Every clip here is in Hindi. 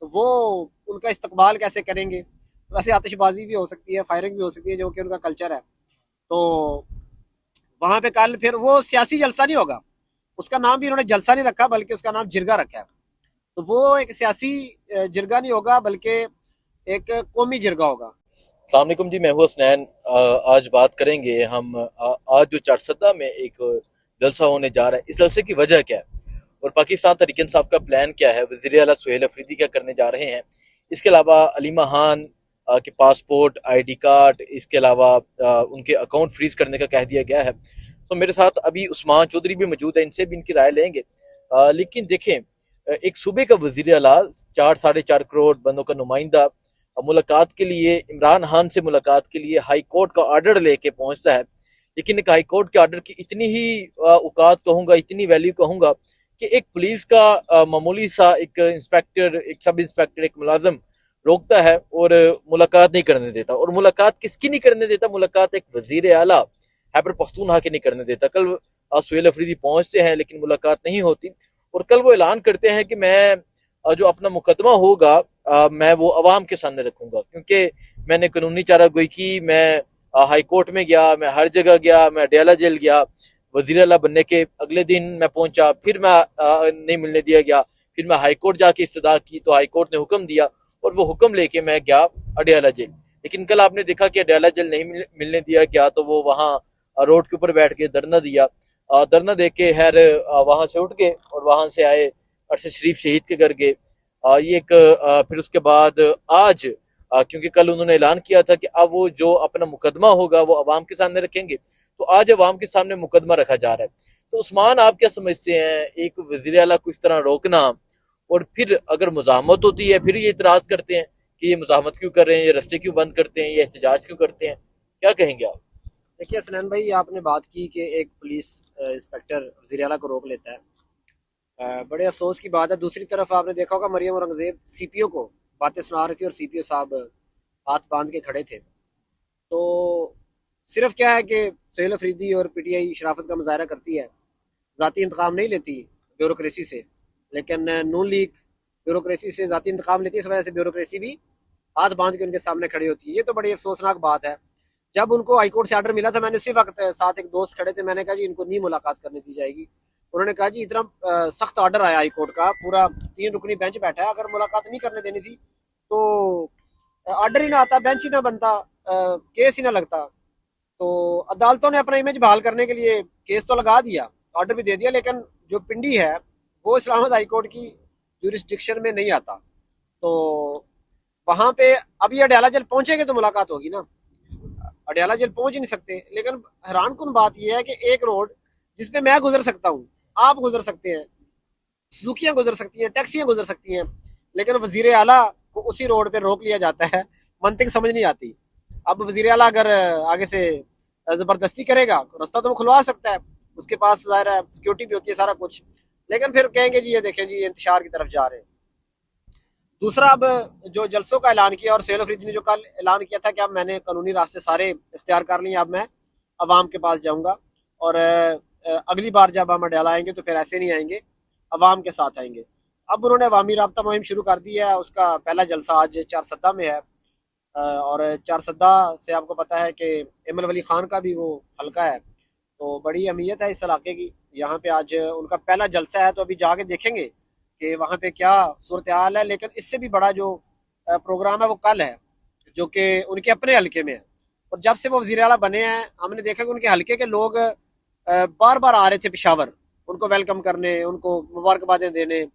वो उनका इस्तकबाल कैसे करेंगे। वैसे आतिशबाजी भी हो सकती है, फायरिंग भी हो सकती है, जो कि उनका कल्चर है। तो वहां पे कल फिर वो सियासी जलसा नहीं होगा, उसका नाम भी उन्होंने जलसा नहीं रखा बल्कि उसका नाम जिरगा रखा है। तो वो एक सियासी जिरगा नहीं होगा बल्कि एक कौमी जिरगा होगा। सलामकुम जी, मैं हूँ हसनैन। आज बात करेंगे हम आज जो चारसदा में एक जलसा होने जा रहा है, इस जलसे की वजह क्या है और पाकिस्तान तहरीक इंसाफ का प्लान क्या है, वज़ीर आला सुहेल अफरीदी क्या करने जा रहे हैं। इसके अलावा अलीमा खान के पासपोर्ट, आईडी कार्ड, इसके अलावा उनके अकाउंट फ्रीज करने का कह दिया गया है। तो मेरे साथ अभी उस्मान चौधरी भी मौजूद है, इनसे भी इनकी राय लेंगे। लेकिन देखें, एक सूबे का वज़ीर आला 4-4.5 करोड़ बंदों का नुमाइंदा मुलाकात के लिए, इमरान खान से मुलाकात के लिए हाई कोर्ट का ऑर्डर लेके पहुंचता है। लेकिन एक हाई कोर्ट के ऑर्डर की इतनी ही औकात कहूंगा, इतनी वैल्यू कहूंगा कि एक पुलिस का मामूली सा एक इंस्पेक्टर, एक सब इंस्पेक्टर, एक मुलाजम रोकता है और मुलाकात नहीं करने देता। और मुलाकात किसकी नहीं करने देता? मुलाकात एक वजीर आला हैबर पख्तूनख्वा के नहीं करने देता। कल सुहेल अफरीदी पहुंचते हैं लेकिन मुलाकात नहीं होती। और कल वो ऐलान करते हैं कि मैं जो अपना मुकदमा होगा मैं वो अवाम के सामने रखूंगा, क्योंकि मैंने कानूनी चारागोई की। मैं हाई कोर्ट में गया, मैं हर जगह गया, मैं अडयाला जेल गया। वजीर अला बनने के अगले दिन मैं पहुंचा, फिर मैं नहीं मिलने दिया गया। फिर मैं हाई कोर्ट जाके इस्तदा की तो हाई कोर्ट ने हुक्म दिया और वो हुक्म लेके मैं गया अडयाला जेल। लेकिन कल आपने देखा कि अडयाला जेल नहीं मिलने दिया गया, तो वो वहाँ रोड के ऊपर बैठ के धरना दिया। धरना दे के खैर वहां से उठ गए और वहां से आए अरशद शरीफ शहीद के घर गए। ये एक फिर उसके बाद आज क्योंकि कल उन्होंने ऐलान किया था कि अब वो जो अपना मुकदमा होगा वो अवाम के सामने रखेंगे, तो आज अवाम के सामने मुकदमा रखा जा रहा है। तो उस्मान, आप क्या समझते हैं, एक वजीर आला को इस तरह रोकना, और फिर अगर मुजाहमत होती है फिर ये इतराज करते हैं कि ये मुजाहमत क्यों कर रहे हैं, ये रस्ते क्यों बंद करते हैं, ये एहतजाज क्यों करते हैं, क्या कहेंगे आप? देखिए सनैन भाई, आपने बात की कि एक पुलिस इंस्पेक्टर वज़ीर आला को रोक लेता है। बड़े अफसोस की बात है। दूसरी तरफ आपने देखा होगा मरियम औरंगजेब सीपीओ को बातें सुना रही थी और सीपीओ साहब हाथ बांध के खड़े थे। तो सिर्फ क्या है कि सोहेल अफरीदी और पीटीआई शराफत का मुजाहरा करती है, ज़ाती इंतकाम नहीं लेती ब्यूरोक्रेसी से। लेकिन नून लीग ब्यूरोक्रेसी से ज़ाती इंतकाम लेती है, इस वजह से ब्यूरोक्रेसी भी हाथ बांध के उनके सामने खड़ी होती है। ये तो बड़ी अफसोसनाक बात है। जब उनको हाईकोर्ट से ऑर्डर मिला था, मैंने उसी वक्त साथ एक दोस्त खड़े थे, मैंने कहा जी इनको नहीं मुलाकात करने दी जाएगी। उन्होंने कहा जी इतना सख्त ऑर्डर आया हाईकोर्ट का, पूरा 3 रुकनी बेंच बैठा है, अगर मुलाकात नहीं करने देनी थी तो ऑर्डर ही ना आता, बेंच ही ना बनता, केस ही ना लगता। तो अदालतों ने अपना इमेज बहाल करने के लिए केस तो लगा दिया, ऑर्डर भी दे दिया, लेकिन जो पिंडी है वो इस्लामाबाद हाईकोर्ट की जुरिस्डिक्शन में नहीं आता। तो वहां पे अब ये अडयाला जेल पहुंचेंगे तो मुलाकात होगी ना। अडयाला जेल पहुंच ही नहीं सकते। लेकिन हैरान कुन बात यह है कि एक रोड जिसपे मैं गुजर सकता हूँ, आप गुजर सकते हैं, सुजुकियां गुजर सकती हैं, टैक्सियां गुजर सकती हैं, लेकिन वजीर आला को उसी रोड पे रोक लिया जाता है। मंतिक समझ नहीं आती। अब वजीर आला अगर आगे से जबरदस्ती करेगा तो रास्ता तो वो खुलवा सकता है, उसके पास ज़ाहिर है सिक्योरिटी भी होती है, सारा कुछ। लेकिन फिर कहेंगे जी ये देखें जी ये इंतशार की तरफ जा रहे हैं। दूसरा, अब जो जलसों का ऐलान किया और सेल अफरीदी ने जो कल ऐलान किया था कि अब मैंने कानूनी रास्ते सारे इख्तियार कर लिए, अब मैं अवाम के पास जाऊंगा और अगली बार जब हम अडयाला आएंगे तो फिर ऐसे नहीं आएंगे, अवाम के साथ आएंगे। अब उन्होंने अवामी राब्ता मुहिम शुरू कर दी है, उसका पहला जलसा आज चारसद्दा में है। और चारसद्दा से आपको पता है कि एमल वली खान का भी वो हल्का है, तो बड़ी अहमियत है इस इलाके की। यहाँ पे आज उनका पहला जलसा है, तो अभी जाके देखेंगे कि वहाँ पे क्या सूरत हाल है। लेकिन इससे भी बड़ा जो प्रोग्राम है वो कल है, जो कि उनके अपने हल्के में है। और जब से वो वजीर आला बने हैं, हमने देखा कि उनके हल्के के लोग बार बार आ रहे थे पेशावर उनको वेलकम करने, उनको मुबारकबादें देने,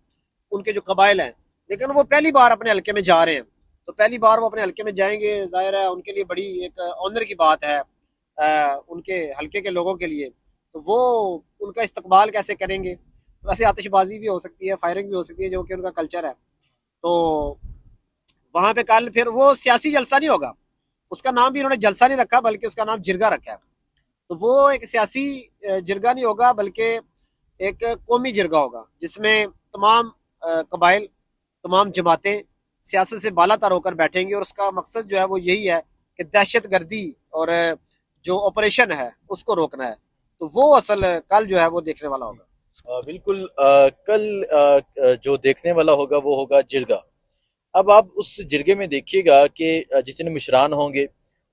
उनके जो कबाइल हैं। लेकिन वो पहली बार अपने हल्के में जा रहे हैं, तो पहली बार वो अपने हल्के में जाएंगे, जाहिर है उनके लिए बड़ी एक ऑनर की बात है, उनके हल्के के लोगों के लिए। तो वो उनका इस्तकबाल कैसे करेंगे। वैसे आतिशबाजी भी हो सकती है, फायरिंग भी हो सकती है, जो कि उनका कल्चर है। तो वहां पे कल फिर वो सियासी जलसा नहीं होगा, उसका नाम भी उन्होंने जलसा नहीं रखा बल्कि उसका नाम जिरगा रखा है। तो वो एक सियासी जिरगा नहीं होगा बल्कि एक कौमी जिरगा होगा, जिसमें तमाम कबाइल, तमाम जमातें सियासत से बालातर होकर बैठेंगी। और उसका मकसद जो है वो यही है कि दहशत गर्दी और जो ऑपरेशन है उसको रोकना है। तो वो असल कल जो है वो देखने वाला होगा। बिल्कुल। कल जो देखने वाला होगा वो होगा जिरगा। अब आप उस जिरगे में देखिएगा कि जितने मिशरान होंगे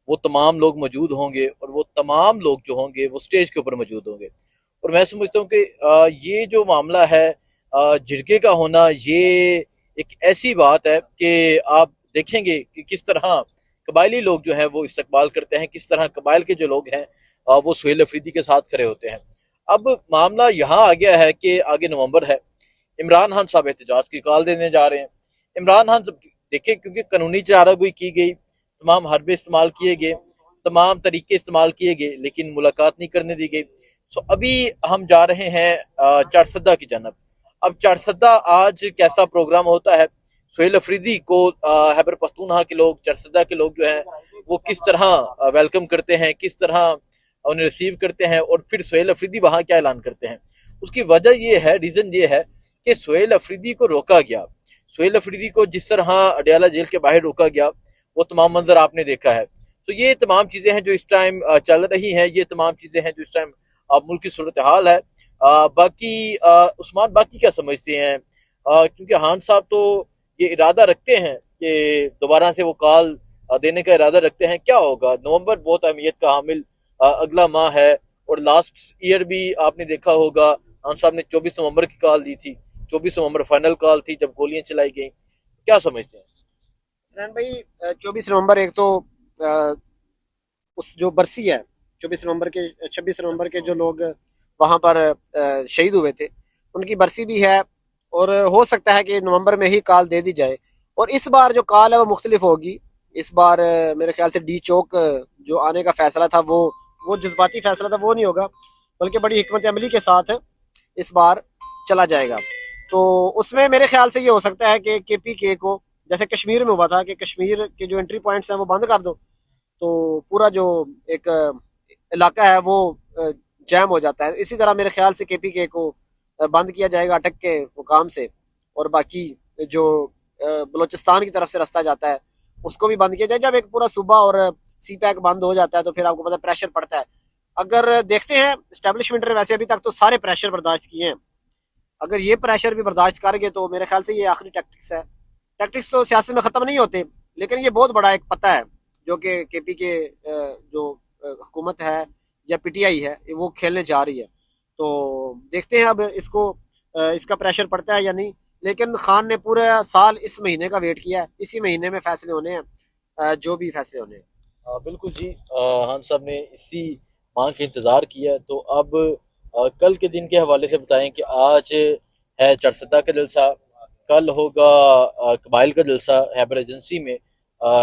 वो तमाम लोग मौजूद होंगे, और वो तमाम लोग जो होंगे वो स्टेज के ऊपर मौजूद होंगे। और मैं समझता हूँ कि ये जो मामला है जिरगे का होना, ये एक ऐसी बात है कि आप देखेंगे कि किस तरह कबायली लोग जो हैं वो इस्तकबाल करते हैं, किस तरह कबाइल के जो लोग हैं वो सुहेल अफरीदी के साथ खड़े होते हैं। अब मामला यहाँ आ गया है कि आगे नवंबर है, इमरान खान साहब एहतजाज की कॉल देने जा रहे हैं। इमरान खान देखिए, क्योंकि कानूनी चारागोई की गई, तमाम हरबे इस्तेमाल किए गए, तमाम तरीके इस्तेमाल किए गए, लेकिन मुलाकात नहीं करने दी गई। सो अभी हम जा रहे हैं चारसद्दा की जानब। अब चारसद्दा आज कैसा प्रोग्राम होता है, सुहेल अफरीदी को हैबर पख्तूनख्वा के लोग, चारसद्दा के लोग जो हैं वो किस तरह वेलकम करते हैं, किस तरह उन्हें रिसीव करते हैं, और फिर सुहेल अफरीदी वहां क्या ऐलान करते हैं। उसकी वजह ये है, रीजन ये है कि सुहेल अफरीदी को रोका गया। सुहेल अफरीदी को जिस तरह अडयाला जेल के बाहर रोका गया, वो तमाम मंजर आपने देखा है। तो ये तमाम चीजें हैं जो इस टाइम चल रही हैं, ये तमाम चीजें हैं जो इस टाइम मुल्क की सूरत हाल है। बाकी उस्मान बाकी क्या समझते हैं, क्योंकि खान साहब तो ये इरादा रखते हैं कि दोबारा से वो कॉल देने का इरादा रखते हैं। क्या होगा, नवंबर बहुत अहमियत का हामिल अगला माह है, और लास्ट ईयर भी आपने देखा होगा खान साहब ने 24 नवंबर की कॉल दी थी, 24 नवंबर फाइनल कॉल थी जब गोलियां चलाई गई। क्या समझते हैं? सैन भाई 24 नवंबर एक तो उस जो बरसी है, 24 नवंबर के 26 नवंबर के जो लोग वहां पर शहीद हुए थे उनकी बरसी भी है, और हो सकता है कि नवंबर में ही कॉल दे दी जाए। और इस बार जो कॉल है वो मुख्तलिफ होगी। इस बार मेरे ख्याल से डी चौक जो आने का फैसला था वो जज्बाती फैसला था, वो नहीं होगा, बल्कि बड़ी हिकमत अमली के साथ इस बार चला जाएगा। तो उसमें मेरे ख्याल से ये हो सकता है कि केपीके को, जैसे कश्मीर में हुआ था कि कश्मीर के जो एंट्री पॉइंट्स हैं वो बंद कर दो, तो पूरा जो एक इलाका है वो जैम हो जाता है। इसी तरह मेरे ख्याल से केपीके को बंद किया जाएगा अटक के मुकाम से, और बाकी जो बलोचिस्तान की तरफ से रास्ता जाता है उसको भी बंद किया जाए। जब एक पूरा सूबा और सी पैक बंद हो जाता है तो फिर आपको पता है प्रेशर पड़ता है। अगर देखते हैं स्टैब्लिशमेंट ने वैसे अभी तक तो सारे प्रेशर बर्दाश्त किए हैं, अगर ये प्रेशर भी बर्दाश्त कर गए तो मेरे ख्याल से ये आखिरी टैक्टिक्स है। टैक्टिक्स तो सियासत में खत्म नहीं होते, लेकिन ये बहुत बड़ा एक पता है जो कि केपी के जो हुकूमत है या पीटीआई है वो खेलने जा रही है। तो देखते हैं अब इसको इसका प्रेशर पड़ता है या नहीं। लेकिन खान ने पूरा साल इस महीने का वेट किया है, इसी महीने में फैसले होने हैं, जो भी फैसले होने हैं। बिल्कुल जी, खान साहब ने इसी मांग का इंतजार किया। तो अब कल के दिन के हवाले से बताएं कि आज है चारसद्दा का जलसा, कल होगा कबाइल का जलसा हैबर एजेंसी में।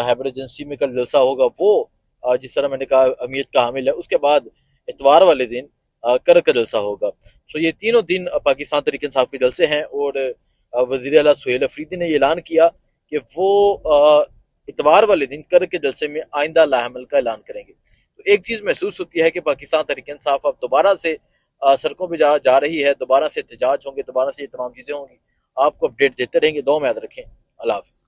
हैबर एजेंसी में कल जलसा होगा, वो जिस तरह मैंने कहा अहमियत का हामिल है। उसके बाद इतवार वाले दिन कर का जलसा होगा। सो ये तीनों दिन पाकिस्तान तहरीक इंसाफ के जलसे हैं, और वजीर आला सुहेल अफरीदी ने ऐलान किया कि वो इतवार वाले दिन कर के जलसे में आइंदा लाहमल का ऐलान करेंगे। तो एक चीज महसूस होती है कि पाकिस्तान तहरीक इंसाफ अब दोबारा से सड़कों पर जा रही है, दोबारा से एहतजाज होंगे, दोबारा से ये तमाम चीजें होंगी। आपको अपडेट देते रहेंगे। दो में याद रखें। अल्लाह हाफिज।